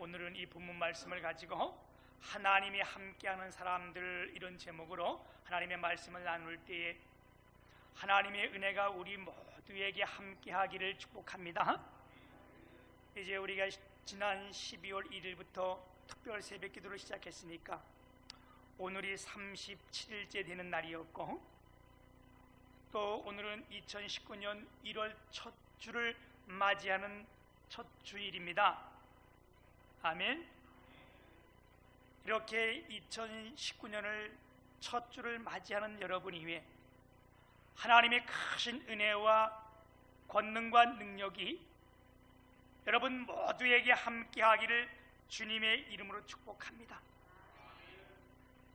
오늘은 이 본문 말씀을 가지고 하나님이 함께하는 사람들, 이런 제목으로 하나님의 말씀을 나눌 때에 하나님의 은혜가 우리 모두에게 함께하기를 축복합니다. 이제 우리가 지난 12월 1일부터 특별 새벽 기도를 시작했으니까 오늘이 37일째 되는 날이었고, 또 오늘은 2019년 1월 첫 주를 맞이하는 첫 주일입니다. 아멘. 이렇게 2019년을 첫 주를 맞이하는 여러분 이외에 하나님의 크신 은혜와 권능과 능력이 여러분 모두에게 함께하기를 주님의 이름으로 축복합니다.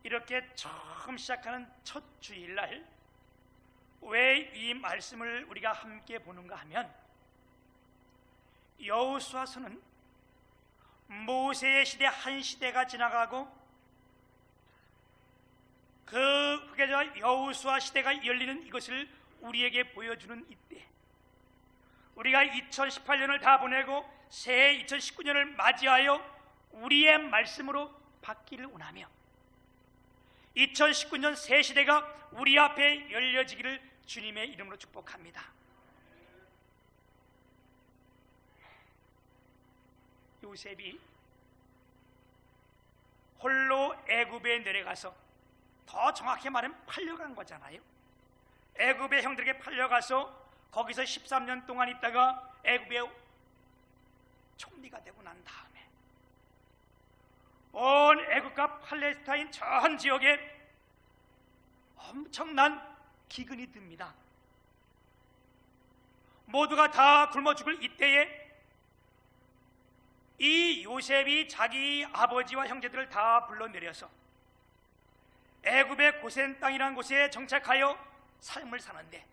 이렇게 처음 시작하는 첫 주일날 왜 이 말씀을 우리가 함께 보는가 하면, 여호수아서는 모세의 시대 한 시대가 지나가고 그 후계자 여호수아 시대가 열리는 이것을 우리에게 보여주는 이때, 우리가 2018년을 다 보내고 새해 2019년을 맞이하여 우리의 말씀으로 받기를 원하며 2019년 새 시대가 우리 앞에 열려지기를 주님의 이름으로 축복합니다. 요셉이 홀로 애굽에 내려가서, 더 정확히 말하면 팔려간 거잖아요. 애굽의 형들에게 팔려가서 거기서 13년 동안 있다가 애굽의 총리가 되고 난 다음에 온 애굽과 팔레스타인 전 지역에 엄청난 기근이 듭니다. 모두가 다 굶어 죽을 이때에 이 요셉이 자기 아버지와 형제들을 다 불러내려서 애굽의 고센 땅이라는 곳에 정착하여 삶을 사는데,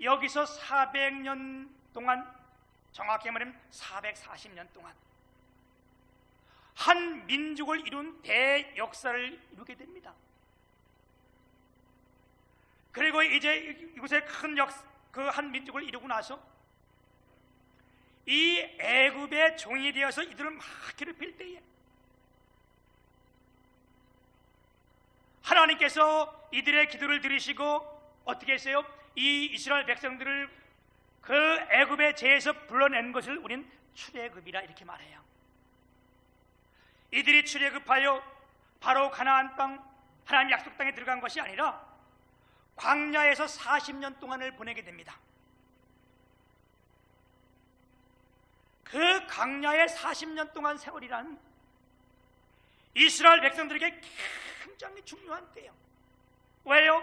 여기서 400년 동안, 정확히 말하면 440년 동안 한 민족을 이룬 대역사를 이루게 됩니다. 그리고 이제 이곳에 큰 그 한 민족을 이루고 나서 이 애굽의 종이 되어서 이들을 막 괴롭힐 때에 하나님께서 이들의 기도를 들으시고 어떻게 했어요? 이 이스라엘 백성들을 그 애굽의 죄에서 불러낸 것을 우린 출애굽이라 이렇게 말해요. 이들이 출애굽하여 바로 가나안 땅, 하나님 약속 땅에 들어간 것이 아니라 광야에서 40년 동안을 보내게 됩니다. 그 광야의 40년 동안 세월이란 이스라엘 백성들에게 굉장히 중요한 때예요. 왜요?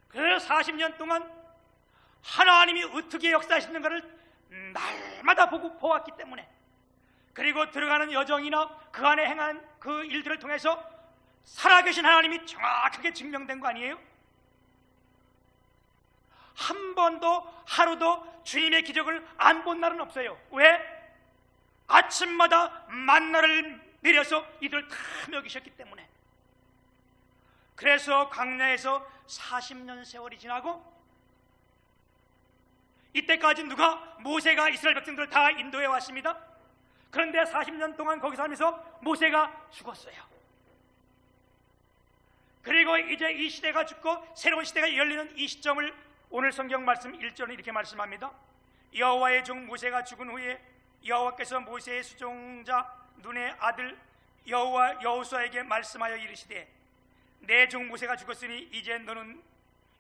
그 40년 동안 하나님이 어떻게 역사하시는가를 날마다 보았기 때문에, 그리고 들어가는 여정이나 그 안에 행한 그 일들을 통해서 살아계신 하나님이 정확하게 증명된 거 아니에요? 한 번도 하루도 주님의 기적을 안 본 날은 없어요. 왜? 아침마다 만나를 내려서 이들을 다 먹이셨기 때문에. 그래서 광야에서 40년 세월이 지나고 이때까지 모세가 이스라엘 백성들을 다 인도해 왔습니다. 그런데 40년 동안 거기서 하면서 모세가 죽었어요. 그리고 이제 이 시대가 죽고 새로운 시대가 열리는 이 시점을 오늘 성경 말씀 1절은 이렇게 말씀합니다. 여호와의 종 모세가 죽은 후에 여호와께서 모세의 수종자 눈의 아들 여호수아에게 말씀하여 이르시되, 내 종 모세가 죽었으니 이제 너는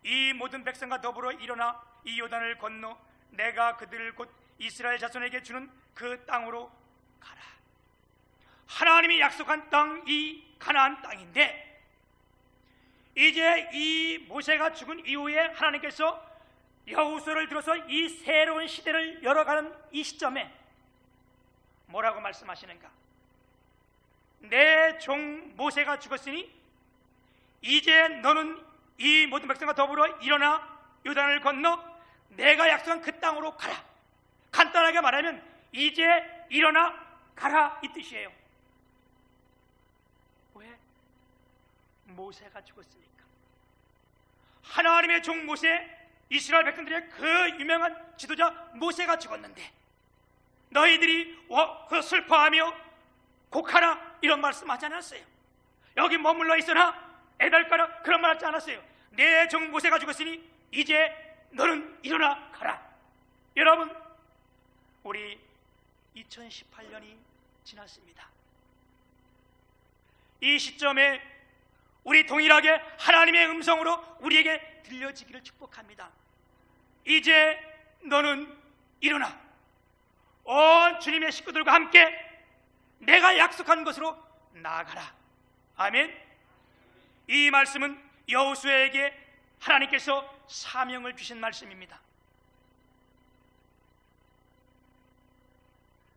이 모든 백성과 더불어 일어나 이 요단을 건너 내가 그들을 곧 이스라엘 자손에게 주는 그 땅으로 가라. 하나님이 약속한 땅이 가나안 땅인데, 이제 이 모세가 죽은 이후에 하나님께서 여호수아를 들어서 이 새로운 시대를 열어가는 이 시점에 뭐라고 말씀하시는가? 내 종 모세가 죽었으니 이제 너는 이 모든 백성과 더불어 일어나 요단을 건너 내가 약속한 그 땅으로 가라. 간단하게 말하면 이제 일어나 가라 이 뜻이에요. 왜? 모세가 죽었으니까. 하나님의 종 모세, 이스라엘 백성들의 그 유명한 지도자 모세가 죽었는데 너희들이 그 슬퍼하며 곡하라 이런 말씀하지 않았어요. 여기 머물러 있으나 애달까라 그런 말 하지 않았어요. 내 종 모세가 죽었으니 이제 너는 일어나 가라. 여러분, 우리 2018년이 지났습니다. 이 시점에 우리 동일하게 하나님의 음성으로 우리에게 들려지기를 축복합니다. 이제 너는 일어나 온 주님의 식구들과 함께 내가 약속한 것으로 나아가라. 아멘. 이 말씀은 여호수아에게 하나님께서 사명을 주신 말씀입니다.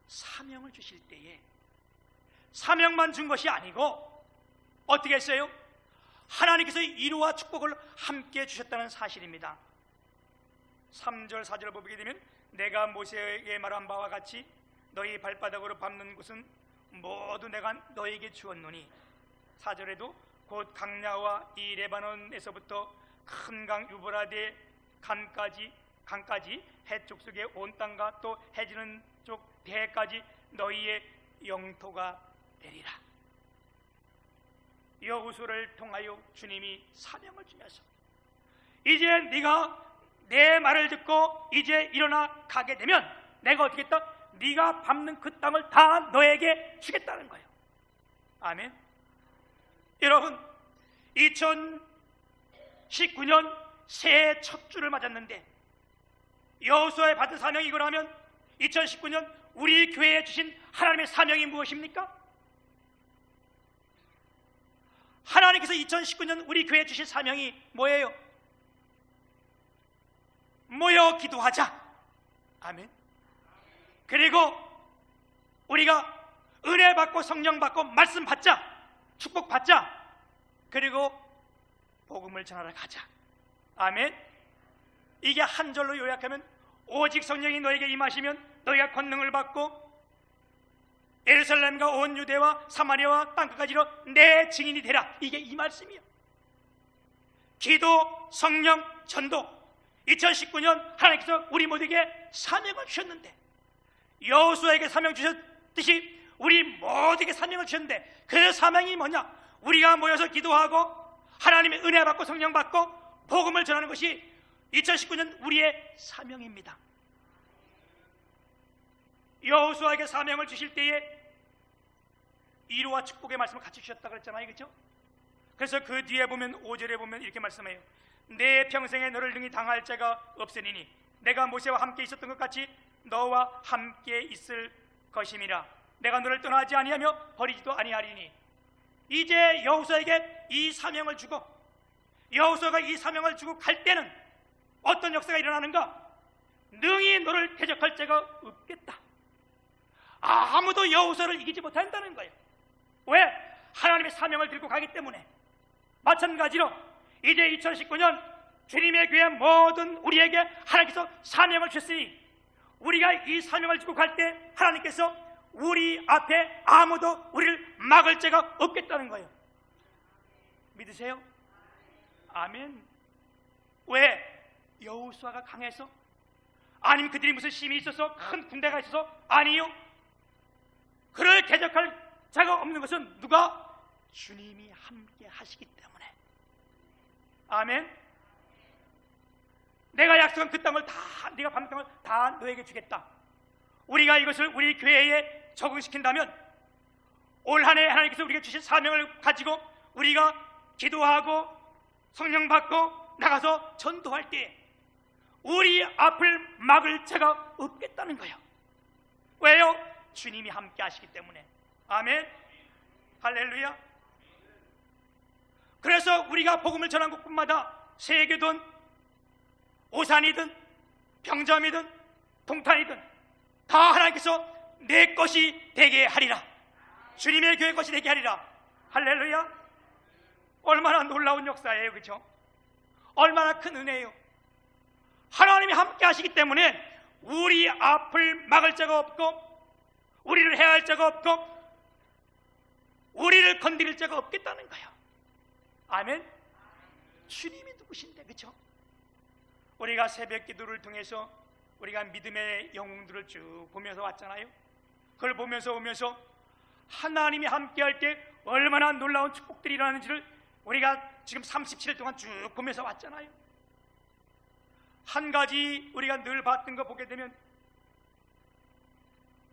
사명을 주실 때에 사명만 준 것이 아니고 어떻게 했어요? 하나님께서 위로와 축복을 함께 주셨다는 사실입니다. 3절 4절을 보게 되면 내가 모세에게 말한 바와 같이 너희 발바닥으로 밟는 곳은 모두 내가 너에게 주었노니 4절에도 곧 강야와 이 레바논에서부터 큰 강 유브라데 강까지 해쪽 속의 온 땅과 또 해지는 쪽 대해까지 너희의 영토가 되리라. 여호수아를 통하여 주님이 사명을 주면서 이제 네가 내 말을 듣고 이제 일어나 가게 되면 내가 어떻게 했다? 네가 밟는 그 땅을 다 너에게 주겠다는 거예요. 아멘. 여러분, 2019년 새해 첫 주를 맞았는데 여호수아에 받은 사명이 이거라면 2019년 우리 교회에 주신 하나님의 사명이 무엇입니까? 하나님께서 2019년 우리 교회에 주신 사명이 뭐예요? 모여 기도하자. 아멘. 그리고 우리가 은혜 받고 성령 받고 말씀 받자, 축복 받자. 그리고 복음을 전하러 가자. 아멘. 이게 한 절로 요약하면 오직 성령이 너에게 임하시면 너희가 권능을 받고 예루살렘과 온 유대와 사마리아와 땅끝까지로 내 증인이 되라. 이게 이 말씀이요. 기도, 성령, 전도. 2019년 하나님께서 우리 모두에게 사명을 주셨는데 여호수아에게 사명 주셨듯이 우리 모두에게 사명을 주셨는데 그 사명이 뭐냐? 우리가 모여서 기도하고 하나님의 은혜 받고 성령 받고 복음을 전하는 것이 2019년 우리의 사명입니다. 여호수아에게 사명을 주실 때에 위로와 축복의 말씀을 같이 주셨다고 그랬잖아요. 그렇죠? 그래서 그 뒤에 보면 5절에 보면 이렇게 말씀해요. 내 평생에 너를 능히 당할 자가 없으리니 내가 모세와 함께 있었던 것 같이 너와 함께 있을 것임이라. 내가 너를 떠나지 아니하며 버리지도 아니하리니. 이제 여호수아에게 이 사명을 주고 여호수아가 이 사명을 주고 갈 때는 어떤 역사가 일어나는가? 능히 너를 대적할 자가 없겠다. 아무도 여호수아를 이기지 못한다는 거예요. 왜? 하나님의 사명을 들고 가기 때문에. 마찬가지로 이제 2019년 주님의 교회 모든 우리에게 하나님께서 사명을 주셨으니 우리가 이 사명을 주고 갈 때 하나님께서 우리 앞에 아무도 우리를 막을 자가 없겠다는 거예요. 믿으세요? 아멘. 왜? 여호수아가 강해서? 아니면 그들이 무슨 힘이 있어서 큰 군대가 있어서? 아니요. 그를 대적할 자가 없는 것은 누가? 주님이 함께 하시기 때문에. 아멘. 내가 약속한 그 땅을 다, 네가 밟는 땅을 다 너에게 주겠다. 우리가 이것을 우리 교회에 적응시킨다면 올 한 해 하나님께서 우리에게 주신 사명을 가지고 우리가 기도하고 성령 받고 나가서 전도할 때 우리 앞을 막을 자가 없겠다는 거예요. 왜요? 주님이 함께 하시기 때문에. 아멘. 할렐루야. 그래서 우리가 복음을 전한 곳마다 세계든 오산이든 병점이든 동탄이든 다 하나님께서 내 것이 되게 하리라. 주님의 교회 것이 되게 하리라. 할렐루야. 얼마나 놀라운 역사예요. 그렇죠? 얼마나 큰 은혜예요. 하나님이 함께 하시기 때문에 우리 앞을 막을 자가 없고 우리를 해할 자가 없고 우리를 건드릴 자가 없겠다는 거예요. 아멘. 주님이 누구신데, 그렇죠? 우리가 새벽 기도를 통해서 우리가 믿음의 영웅들을 쭉 보면서 왔잖아요. 그걸 보면서 오면서 하나님이 함께할 때 얼마나 놀라운 축복들이 일어나는지를 우리가 지금 37일 동안 쭉 보면서 왔잖아요. 한 가지 우리가 늘 봤던 거 보게 되면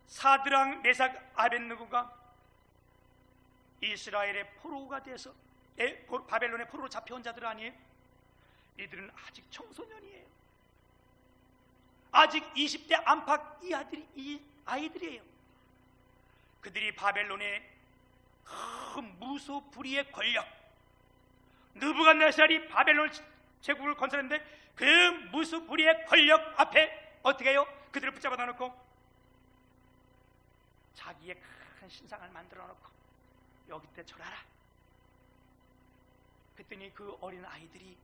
사드랑 메삭 아벳느고가 이스라엘의 포로가 돼서 바벨론의 포로로 잡혀온 자들 아니에요? 이들은 아직 청소년이에요. 아직 20대 안팎 이 아이들이에요. 그들이 바벨론의 큰 무소불위의 권력, 느부갓네살이 바벨론 제국을 건설했는데 그 무소불위의 권력 앞에 어떻게 해요? 그들을 붙잡아 놓고 자기의 큰 신상을 만들어 놓고 여기 때 절하라. 그랬더니 그 어린 아이들이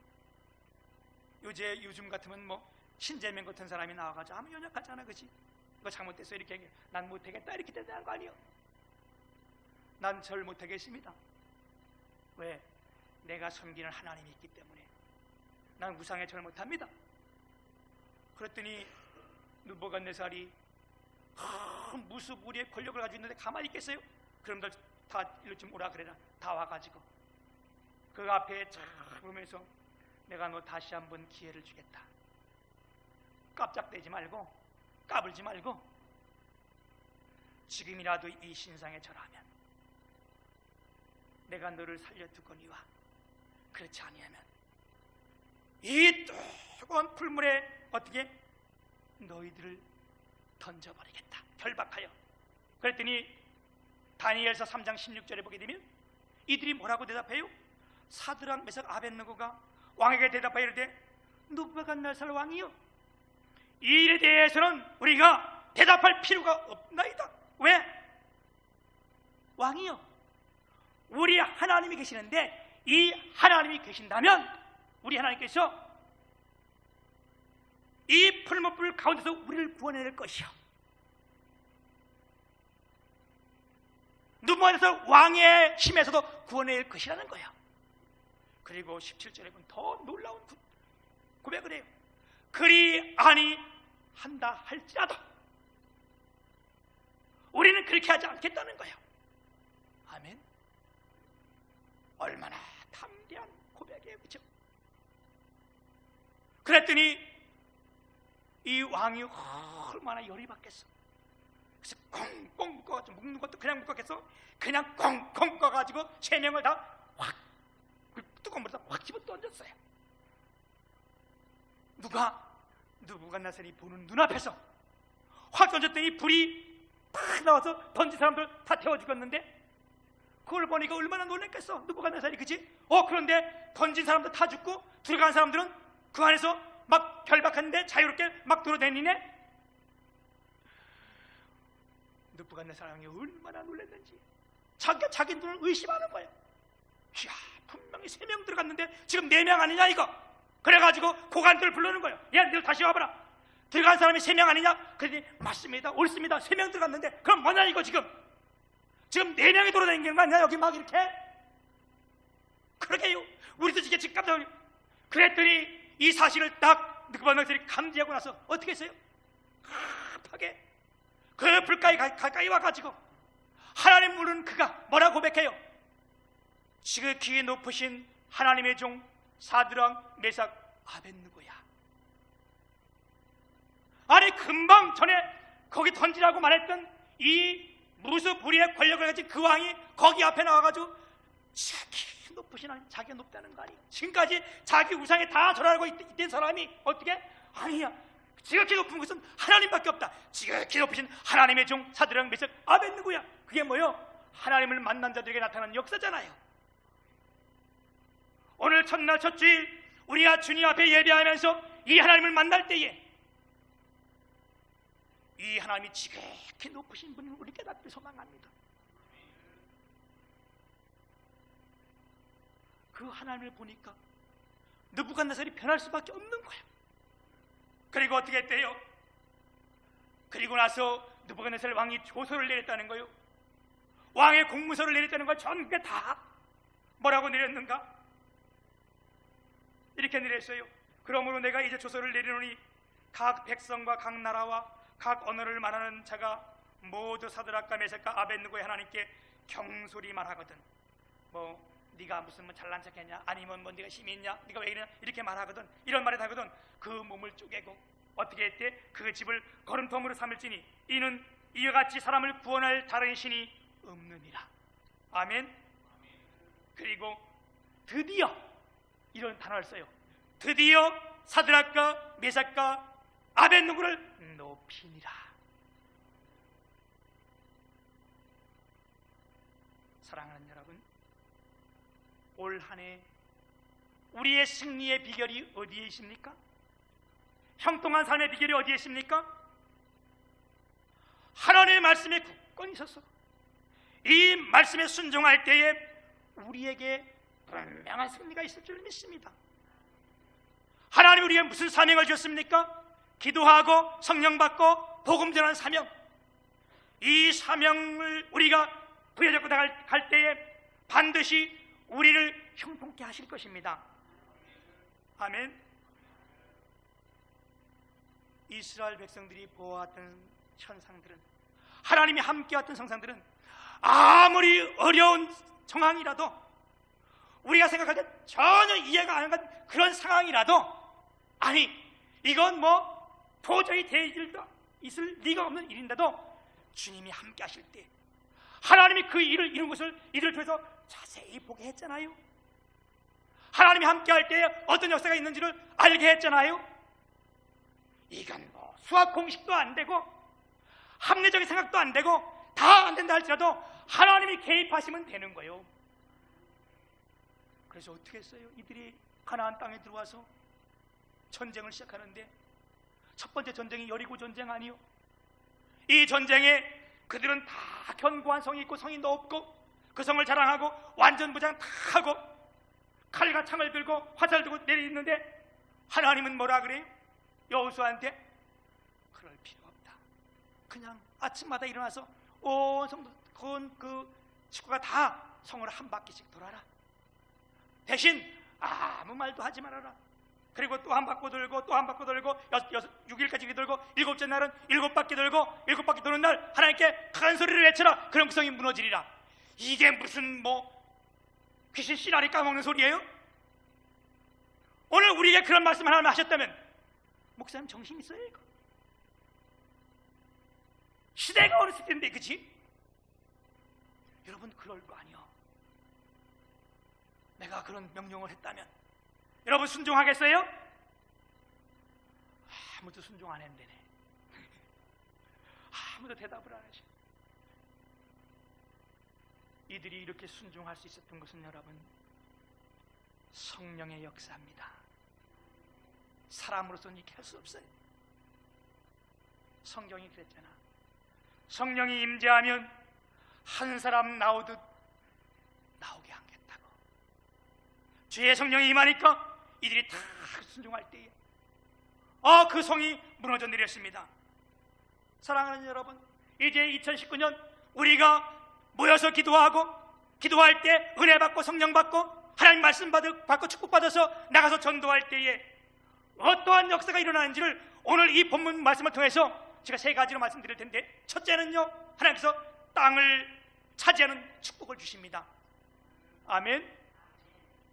요즘 같으면 뭐 신재명 같은 사람이 나와가지고 아무 연약하잖아, 그치? 이거 잘못됐어 이렇게 얘기해. 난 못하겠다 이렇게 된다는 거 아니에요? 난 절 못하겠습니다. 왜? 내가 섬기는 하나님이 있기 때문에. 난 우상에 절 못합니다. 그랬더니 느부갓네살이 무수부리의 권력을 가지고 있는데 가만히 있겠어요? 그럼들 다 일로 좀 오라 그래라. 다 와가지고 그 앞에 쫙 보면서 내가 너 다시 한번 기회를 주겠다. 깜짝대지 말고 까불지 말고 지금이라도 이 신상에 절하면 내가 너를 살려두거니와 그렇지 아니하면 이 뜨거운 풀물에 어떻게 너희들을 던져버리겠다. 결박하여. 그랬더니 다니엘서 3장 16절에 보게 되면 이들이 뭐라고 대답해요? 사드락 메삭 아벳느고가 왕에게 대답하여 이르되 느부갓네살 왕이요, 이 일에 대해서는 우리가 대답할 필요가 없나이다. 왜? 왕이요, 우리 하나님이 계시는데 이 하나님이 계신다면 우리 하나님께서 이 풀무불 가운데서 우리를 구원해낼 것이요, 느부갓네살 왕의 힘에서도 구원해낼 것이라는 거예요. 그리고 17절에 보면 더 놀라운 고백을 해요. 그리 아니한다 할지라도 우리는 그렇게 하지 않겠다는 거예요. 아멘. 얼마나 담대한 고백이에요, 그렇죠? 그랬더니 이 왕이 얼마나 열이 받겠어. 그래서 꽁꽁 묶어가지고, 묶는 것도 그냥 묶었겠어? 그냥 꽁꽁 묶어가지고 3명을 다 확 뜨거운 물에다 확 집어 던졌어요. 누가? 느부갓네살이 보는 눈앞에서 확 던졌더니 불이 팍 나와서 던진 사람들 다 태워 죽였는데 그걸 보니까 얼마나 놀랐겠어, 느부갓네살이, 그치? 그런데 던진 사람들 다 죽고 들어간 사람들은 그 안에서 막 결박했는데 자유롭게 막 돌아다니네. 느부갓네살 왕이 얼마나 놀랐는지 자기 눈을 의심하는 거예요. 이야, 분명히 3명 들어갔는데 지금 4명 아니냐 이거. 그래가지고 고관들을 부르는 거예요. 야, 너희 다시 와봐라. 들어간 사람이 3명 아니냐? 그랬더니 맞습니다, 옳습니다, 3명 들어갔는데 그럼 뭐냐 이거. 지금 4명이 돌아다니는 거 아니야 여기 막 이렇게? 그러게요. 우리도 지금 깜짝 놀랐어요. 그랬더니 이 사실을 딱 느부갓네살이 감지하고 나서 어떻게 했어요? 급하게 그 불가에 가까이 와가지고 하나님 부르는 그가 뭐라고 고백해요? 지극히 높으신 하나님의 종 사드락 메삭 아벳느고야. 아니 금방 전에 거기 던지라고 말했던 이 무수불위의 권력을 가진 그 왕이 거기 앞에 나와가지고 지극히 높으신 하나님, 자기가 높다는 거 아니에요? 지금까지 자기 우상에 다 절하고 있던 사람이 어떻게? 아니야, 지극히 높은 것은 하나님밖에 없다. 지극히 높으신 하나님의 종 사드락 메삭 아벳느고야. 그게 뭐요? 하나님을 만난 자들에게 나타나는 역사잖아요. 오늘 첫날 첫 주일 우리가 주님 앞에 예배하면서 이 하나님을 만날 때에 이 하나님이 지극히 높으신 분을 우리 깨닫기를 소망합니다. 그 하나님을 보니까 느부갓네살이 변할 수밖에 없는 거예요. 그리고 어떻게 했대요? 그리고 나서 느부갓네살 왕이 조서를 내렸다는 거예요. 왕의 공문서를 내렸다는 거예요. 전국에 다 뭐라고 내렸는가? 이렇게 내렸어요. 그러므로 내가 이제 조서를 내리노니 각 백성과 각 나라와 각 언어를 말하는 자가 모두 사드락과 메삭과 아벳느고의 하나님께 경솔히 말하거든. 네가 무슨 잘난 척했냐, 아니면 네가 힘이 있냐, 네가 왜 이러냐, 이렇게 말하거든. 이런 말을 하거든. 그 몸을 쪼개고 어떻게 했대? 그 집을 거름통으로 삼을지니 이는 이와 같이 사람을 구원할 다른 신이 없느니라. 아멘. 그리고 드디어 이런 단어를 써요. 드디어 사드락과 메삭과 아벳느고를 높이니라. 사랑하는 여러분, 올 한 해 우리의 승리의 비결이 어디에 있습니까? 형통한 삶의 비결이 어디에 있습니까? 하나님의 말씀에 굳건히 서서 이 말씀에 순종할 때에 우리에게 분명한 승리가 있을 줄 믿습니다. 하나님 우리에게 무슨 사명을 주셨습니까? 기도하고 성령 받고 복음 전하는 사명. 이 사명을 우리가 부여잡고 나갈 때에 반드시 우리를 형통케 하실 것입니다. 아멘. 이스라엘 백성들이 보았던 현상들은, 하나님이 함께했던 성상들은 아무리 어려운 정황이라도, 우리가 생각할 때 전혀 이해가 안 가는 그런 상황이라도, 아니 이건 도저히 있을 리가 없는 일인데도 주님이 함께 하실 때 하나님이 그 일을 이룬 것을 이들을 통해서 자세히 보게 했잖아요. 하나님이 함께 할 때 어떤 역사가 있는지를 알게 했잖아요. 이건 수학 공식도 안 되고 합리적인 생각도 안 되고 다 안 된다 할지라도 하나님이 개입하시면 되는 거예요. 그래서 어떻게 했어요? 이들이 가나안 땅에 들어와서 전쟁을 시작하는데 첫 번째 전쟁이 여리고 전쟁 아니요? 이 전쟁에 그들은 다 견고한 성이 있고 성이 높고 그 성을 자랑하고 완전 무장 다 하고 칼과 창을 들고 화살 들고 내리는데 하나님은 뭐라 그래요? 여호수아한테 그럴 필요 없다. 그냥 아침마다 일어나서 온 성도 그 식구가 다 성을 한 바퀴씩 돌아라. 대신 아무 말도 하지 말아라. 그리고 또 한 바퀴 돌고 또 한 바퀴 돌고 6일까지 돌고 일곱째 날은 7바퀴 돌고 7바퀴 도는 날 하나님께 큰 소리를 외쳐라. 그럼 그 성이 무너지리라. 이게 무슨 귀신 씨라리 까먹는 소리예요? 오늘 우리에게 그런 말씀 하나님 하셨다면 목사님 정신 있어요 이거? 시대가 어렸을 텐데, 그치? 여러분 그럴 거 아니요. 내가 그런 명령을 했다면 여러분 순종하겠어요? 아무도 순종 안 했는데 아무도 대답을 안 하셔. 이들이 이렇게 순종할 수 있었던 것은 여러분 성령의 역사입니다. 사람으로서는 이렇게 할 수 없어요. 성경이 그랬잖아. 성령이 임재하면 한 사람 나오듯 나오게 하겠다고. 주의 성령이 임하니까 이들이 다 순종할 때에 그 성이 무너져 내렸습니다. 사랑하는 여러분, 이제 2019년 우리가 모여서 기도할 때 은혜 받고 성령 받고 하나님 말씀 받고 축복받아서 나가서 전도할 때에 어떠한 역사가 일어나는지를 오늘 이 본문 말씀을 통해서 제가 3가지로 말씀드릴 텐데, 첫째는요, 하나님께서 땅을 차지하는 축복을 주십니다. 아멘.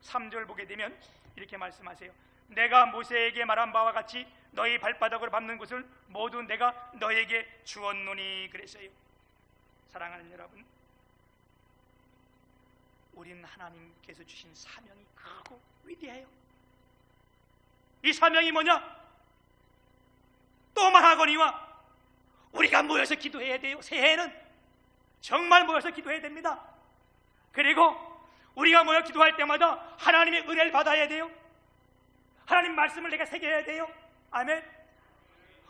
3절 보게 되면 이렇게 말씀하세요. 내가 모세에게 말한 바와 같이 너희 발바닥으로 밟는 것을 모두 내가 너에게 주었노니 그랬어요. 사랑하는 여러분, 우리는 하나님께서 주신 사명이 크고 위대해요. 이 사명이 뭐냐? 또 말하거니와 우리가 모여서 기도해야 돼요. 새해에는 정말 모여서 기도해야 됩니다. 그리고 우리가 모여 기도할 때마다 하나님의 은혜를 받아야 돼요. 하나님 말씀을 내가 새겨야 돼요. 아멘.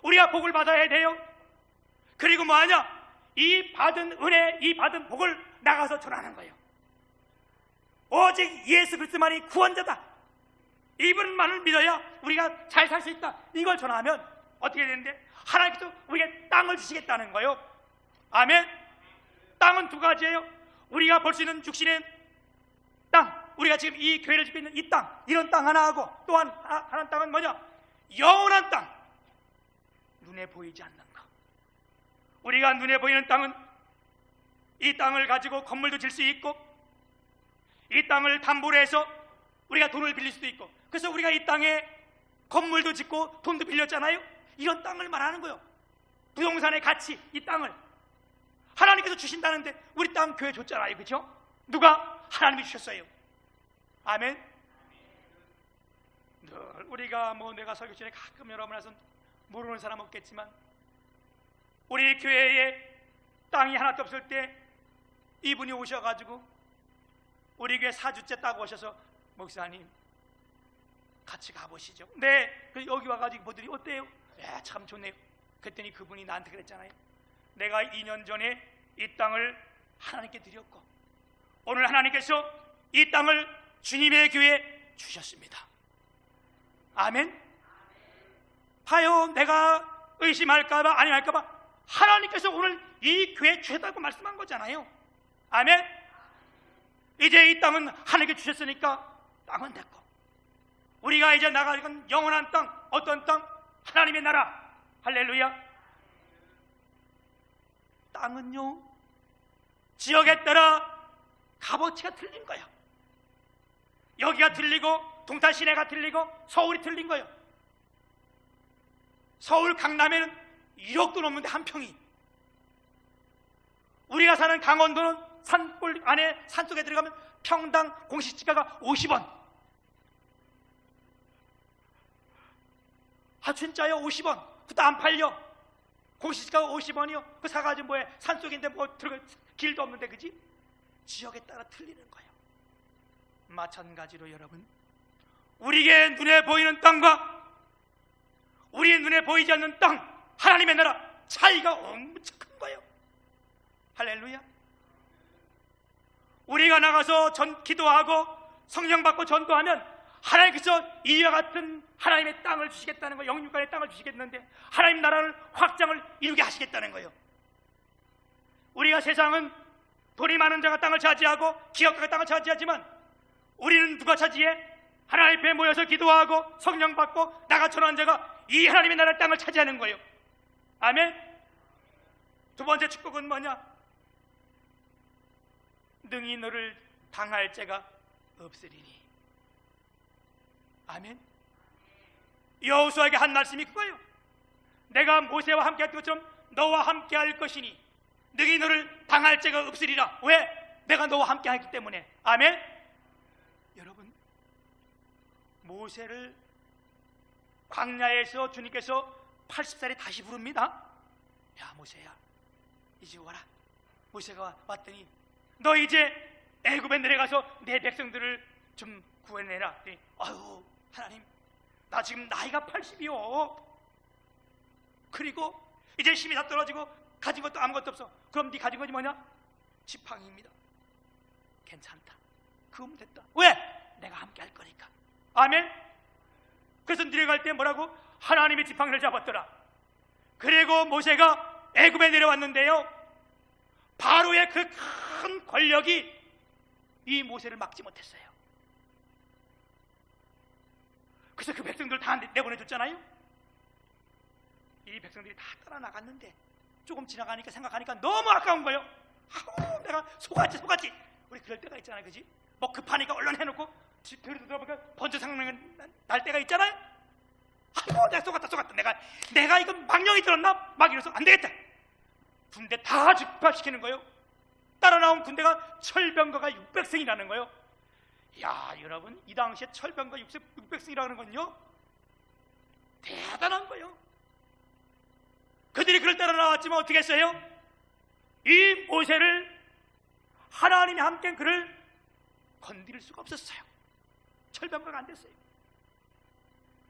우리가 복을 받아야 돼요. 그리고 뭐하냐? 이 받은 은혜, 이 받은 복을 나가서 전하는 거예요. 오직 예수 그리스도만이 구원자다. 이분만을 믿어야 우리가 잘 살 수 있다. 이걸 전하면 어떻게 되는데? 하나님께서 우리에게 땅을 주시겠다는 거예요. 아멘. 땅은 2가지예요. 우리가 볼 수 있는 육신의 땅, 우리가 지금 이 교회를 짓고 있는 이 땅, 이런 땅 하나하고 또 하나는 땅은 뭐냐? 영원한 땅. 눈에 보이지 않는 것. 우리가 눈에 보이는 땅은 이 땅을 가지고 건물도 질 수 있고, 이 땅을 담보로 해서 우리가 돈을 빌릴 수도 있고, 그래서 우리가 이 땅에 건물도 짓고 돈도 빌렸잖아요. 이런 땅을 말하는 거예요. 부동산의 가치, 이 땅을 하나님께서 주신다는데 우리 땅 교회 줬잖아요. 그렇죠? 누가? 하나님이 주셨어요. 아멘. 늘 우리가 내가 설교 전에 가끔 여러분에서 모르는 사람 없겠지만, 우리 교회에 땅이 하나도 없을 때 이분이 오셔가지고 우리 교회 4주째 따고 오셔서, 목사님 같이 가보시죠. 네. 여기 와가지고 보더니 어때요? 참 좋네요. 그랬더니 그분이 나한테 그랬잖아요. 내가 2년 전에 이 땅을 하나님께 드렸고, 오늘 하나님께서 이 땅을 주님의 교회에 주셨습니다. 아멘. 봐요. 내가 의심할까봐 아니할까봐 하나님께서 오늘 이 교회에 주셨다고 말씀한 거잖아요. 아멘. 이제 이 땅은 하나님께 주셨으니까 땅은 됐고, 우리가 이제 나가는 영원한 땅, 어떤 땅? 하나님의 나라. 할렐루야. 땅은요, 지역에 따라 값어치가 틀린 거야. 여기가 틀리고 동탄 시내가 틀리고 서울이 틀린 거예요. 서울 강남에는 1억도 넘는데 한 평이, 우리가 사는 강원도는 산골 안에 산속에 들어가면 평당 공시지가가 50원. 아 진짜요? 50원. 그것도 안 팔려. 공시지가가 50원이요. 그 사가지고 뭐해? 산속인데 뭐 들어갈 길도 없는데, 그지? 지역에 따라 틀리는 거예요. 마찬가지로 여러분, 우리의 눈에 보이는 땅과 우리의 눈에 보이지 않는 땅, 하나님의 나라, 차이가 엄청 큰 거예요. 할렐루야. 우리가 나가서 기도하고 성령 받고 전도하면 하나님께서 이와 같은 하나님의 땅을 주시겠다는 거예요. 영육간의 땅을 주시겠는데 하나님 나라를 확장을 이루게 하시겠다는 거예요. 우리가 세상은 돈이 많은 자가 땅을 차지하고 기업가가 땅을 차지하지만, 우리는 누가 차지해? 하나님 앞에 모여서 기도하고 성령 받고 나가 전한 자가 이 하나님의 나라의 땅을 차지하는 거예요. 아멘. 두 번째 축복은 뭐냐? 능히 너를 당할 자가 없으리니. 아멘. 여호수아에게 한 말씀이 그거예요. 내가 모세와 함께 했던 것처럼 너와 함께 할 것이니 능히 너를 당할 자가 없으리라. 왜? 내가 너와 함께 하기 때문에. 아멘. 여러분, 모세를 광야에서 주님께서 80살에 다시 부릅니다. 야 모세야, 이제 와라. 모세가 왔더니 너 이제 애굽에 내려가서 내 백성들을 좀 구해내라. 아유 하나님, 나 지금 나이가 80이요. 그리고 이제 힘이 다 떨어지고 가진 것도 아무것도 없어. 그럼 네 가진 것이 뭐냐? 지팡이입니다. 괜찮다. 그거면 됐다. 왜? 내가 함께 할 거니까. 아멘. 그래서 내려갈 때 뭐라고? 하나님의 지팡이를 잡았더라. 그리고 모세가 애굽에 내려왔는데요, 바로의 그 큰 권력이 이 모세를 막지 못했어요. 그래서 그 백성들 다 내보내줬잖아요. 이 백성들이 다 떠나나갔는데 조금 지나가니까 생각하니까 너무 아까운 거예요. 내가 속았지. 우리 그럴 때가 있잖아요, 그지? 뭐 급하니까 얼른 해놓고 들어보니까 번쩍 생각날 때가 있잖아요. 내가 속았다. 내가 이거 망령이 들었나? 막 이래서 안 되겠다. 군대 다 집합시키는 거예요. 따라 나온 군대가 철병거가 600승이라는 거예요. 야 여러분, 이 당시에 철병거 600승이라는 건요 대단한 거예요. 그들이 그를 따라 나왔지만 어떻게 했어요? 이 모세를 하나님이 함께 그를 건드릴 수가 없었어요. 철병거가 안 됐어요.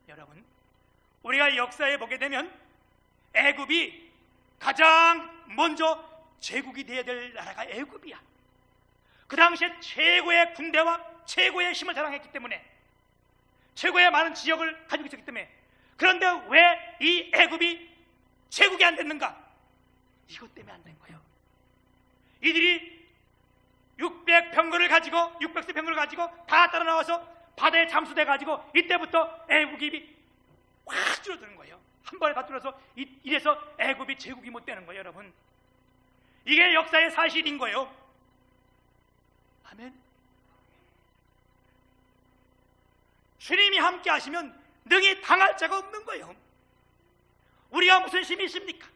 여러분, 우리가 역사에 보게 되면 애굽이 가장 먼저 제국이 되어야 될 나라가 애굽이야. 그 당시에 최고의 군대와 최고의 힘을 자랑했기 때문에, 최고의 많은 지역을 가지고 있었기 때문에. 그런데 왜 이 애굽이 제국이 안 됐는가? 이것 때문에 안 된 거예요. 이들이 600병거를 가지고 600세 병거를 가지고 다 따라 나와서 바다에 잠수돼 가지고 이때부터 애국이 확 줄어드는 거예요. 한 번에 다 뚫어서 이래서 애굽이 제국이 못 되는 거예요, 여러분. 이게 역사의 사실인 거예요. 아멘. 주님이 함께 하시면 능히 당할 자가 없는 거예요. 우리가 무슨 힘이 있습니까?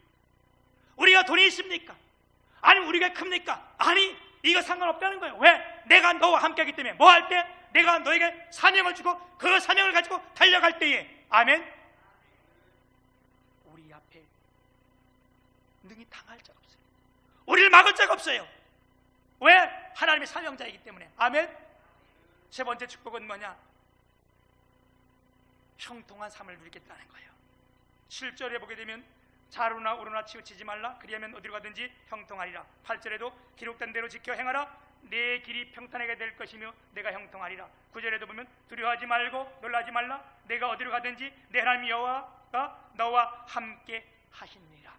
우리가 돈이 있습니까? 아니면 우리가 큽니까? 아니, 이거 상관없다는 거예요. 왜? 내가 너와 함께 하기 때문에. 뭐 할 때? 내가 너에게 사명을 주고 그 사명을 가지고 달려갈 때에, 아멘, 우리 앞에 능히 당할 자가 없어요. 우리를 막을 자가 없어요. 왜? 하나님의 사명자이기 때문에. 아멘. 세 번째 축복은 뭐냐? 형통한 삶을 누리겠다는 거예요. 7절에 보게 되면 좌로나 우로나 치우치지 말라. 그리하면 어디로 가든지 형통하리라. 8절에도 기록된 대로 지켜 행하라. 내 길이 평탄하게 될 것이며 내가 형통하리라. 9절에도 보면 두려워하지 말고 놀라지 말라. 내가 어디로 가든지 내 하나님 여호와가 너와 함께 하시니라.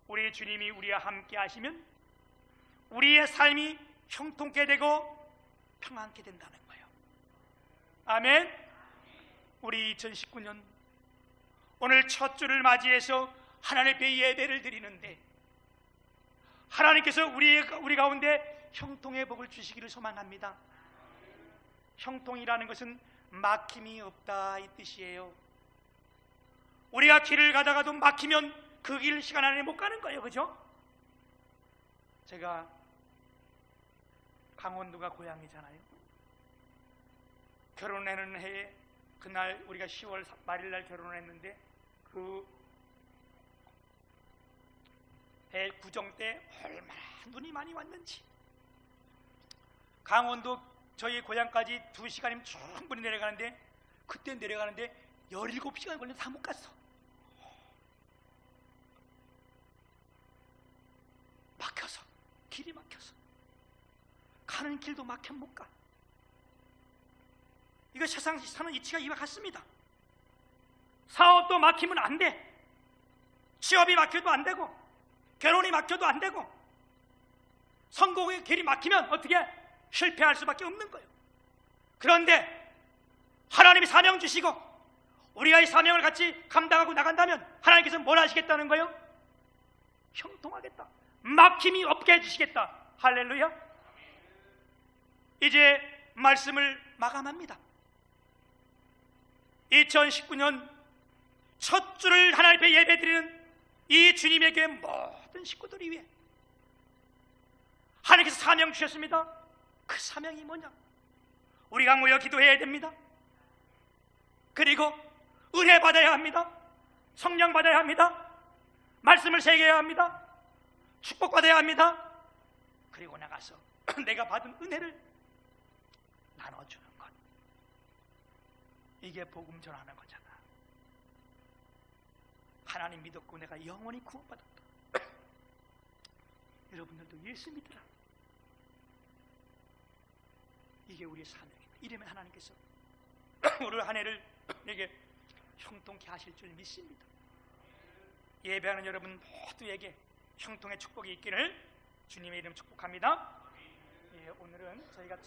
우리 주님이 우리와 함께 하시면 우리의 삶이 형통케 되고 평안케 된다는 거예요. 아멘. 우리 2019년 오늘 첫 주를 맞이해서 하나님 앞에 예배를 드리는데 하나님께서 우리 가운데 형통의 복을 주시기를 소망합니다. 형통이라는 것은 막힘이 없다 이 뜻이에요. 우리가 길을 가다가도 막히면 그 길 시간 안에 못 가는 거예요. 그죠? 제가 강원도가 고향이잖아요. 결혼하는 해에 그날 우리가 10월 말일 날 결혼을 했는데 그 해 구정 때 얼마나 눈이 많이 왔는지 강원도 저희 고향까지 2시간이면 충분히 내려가는데 그때 내려가는데 17시간 걸려서 다 못 갔어. 막혀서, 길이 막혀서 가는 길도 막혀 못 가. 이거 세상 사는 이치가 이와 같습니다. 사업도 막히면 안 돼. 취업이 막혀도 안 되고 결혼이 막혀도 안 되고 성공의 길이 막히면 어떻게 실패할 수밖에 없는 거예요. 그런데 하나님이 사명 주시고 우리가 이 사명을 같이 감당하고 나간다면 하나님께서 뭘 하시겠다는 거예요? 형통하겠다. 막힘이 없게 해주시겠다. 할렐루야. 이제 말씀을 마감합니다. 2019년 첫 주를 하나님 앞에 예배드리는 이 주님에게 모든 식구들이 위해 하나님께서 사명 주셨습니다. 그 사명이 뭐냐? 우리가 모여 기도해야 됩니다. 그리고 은혜 받아야 합니다. 성령 받아야 합니다. 말씀을 새겨야 합니다. 축복 받아야 합니다. 그리고 나가서 내가 받은 은혜를 나눠주는 것, 이게 복음 전하는 거잖아. 하나님 믿었고 내가 영원히 구원받았다. 여러분들도 예수 믿으라. 이게 우리의 사명입니다. 이러면 하나님께서 오늘 한 해를 내게 형통케 하실 줄 믿습니다. 예배하는 여러분 모두에게 형통의 축복이 있기를 주님의 이름 축복합니다. 예, 오늘은 저희가